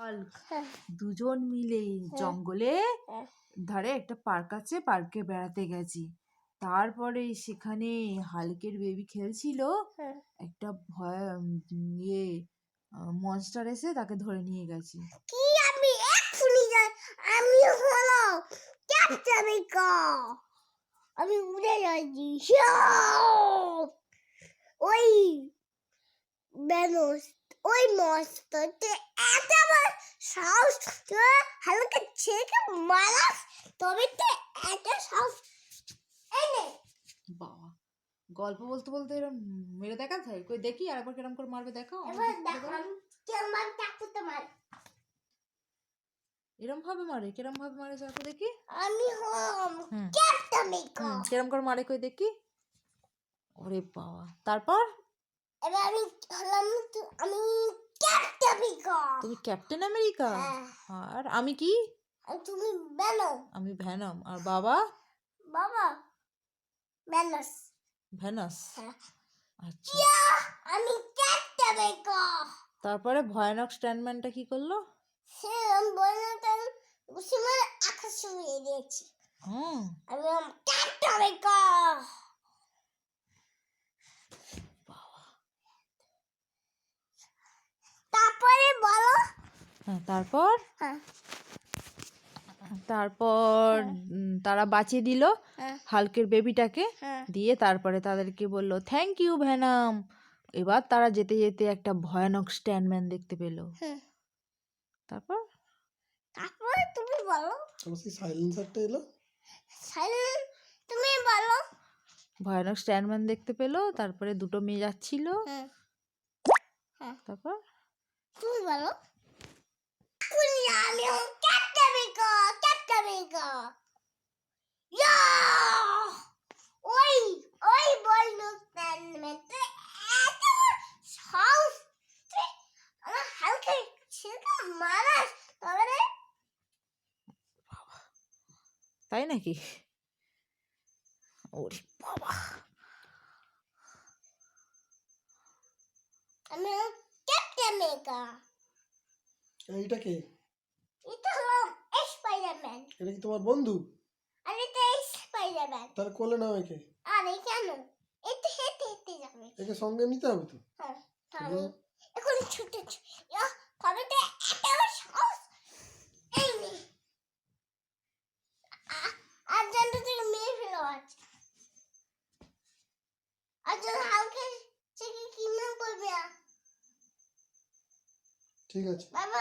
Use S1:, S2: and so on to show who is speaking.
S1: Hulk দুজন মিলে জঙ্গলে ধারে একটা পার্ক আছে, পার্কে বেড়াতে গেছি। তারপরে সেখানে হাল্কের বেবি খেলছিল, একটা মনস্টার এসে তাকে ধরে নিয়ে গেছে।
S2: কি আমি এক্ষুনি যাই, আমি হলো ক্যাপ্টেন আমেরিকা, আমি উড়ে যাচ্ছি। ওই বেনস ওই মনস্টারতে এত বড় সাহস, হালকা ছেড়ে মারাস, তবে তো এত সাহস এনে।
S1: বাবা, গল্প বলতে বলতে এরকম মেরে দেখাতে হয়? কই দেখি আর একবার কেরম করে মারবে দেখাও।
S2: এবার দেখান কেমন টাকুতে মারে।
S1: এরম ভাবে মারে? কেরম ভাবে মারে যাকে দেখি।
S2: আমি হলাম ক্যাপ্টেন আমেরিকা।
S1: কেরম করে মারে কই দেখি। ওরে বাবা, তারপর?
S2: এবার আমি হলাম আমি ক্যাপ্টেন আমেরিকা।
S1: তুমি ক্যাপ্টেন আমেরিকা? আর আমি কি?
S2: তুমি ভেনম।
S1: আমি ভেনম। আর বাবা?
S2: বাবা ভেনাস।
S1: ভেনাস। আচ্ছা,
S2: আমি ক্যাপ্টেন আমেরিকা।
S1: তারপরে ভয়ানক স্ট্যান্ডম্যানটা কি করলো?
S2: সে আমি বললাম বুঝি মানে আকাশে উড়িয়ে দিয়েছি। আমি ক্যাপ্টেন আমেরিকা। তারপরে বলো।
S1: তারপর তারপর তারা বাঁচিয়ে দিল হাল্কের বেবিটাকে দিয়ে। তারপরে তাদেরকে বলল থ্যাংক ইউ ভেনম। এবার তারা যেতে যেতে একটা ভয়ানক স্ট্যান্ডম্যান দেখতে পেল। তারপর
S2: তারপরে তুমি বলো।
S3: সাইলেন্সারটা এলো।
S2: সাইলেন্ট তুমি বলো।
S1: ভয়ানক স্ট্যান্ডম্যান দেখতে পেল, তারপরে দুটো মেয়ে যাচ্ছিল। তারপর
S2: তুমি বলো। আমি ক্যাপ্টেন আমেরিকা, ক্যাপ্টেন আমেরিকা। ইয়া ওই ওই বললো স্ট্যান্ডম্যানটা এত সাহস, আমার হালকা ছেড়ে মারাস, তবে
S1: তাই নাকি? ওরে বাবা,
S2: আমি ক্যাপ্টেন আমেরিকা।
S3: এইটা কে?
S2: এটা হলো স্পাইডারম্যান।
S3: এটা কি তোমার বন্ধু?
S2: আরে এটা স্পাইডারম্যান।
S3: তার কোলে নাও একে।
S2: আরে কেন? এটা হেঁটে হেঁটে যাবে।
S3: একে সঙ্গে নিতে হবে তো।
S2: হ্যাঁ, তাহলে এখন ছুটে তবে তো এত সাহস এই নে। আর জানতে থেকে মেয়ে ফেলো আছে। আর যদি হালকা থেকে কিডন্যাপ করবে।
S3: ঠিক আছে।
S2: বাবা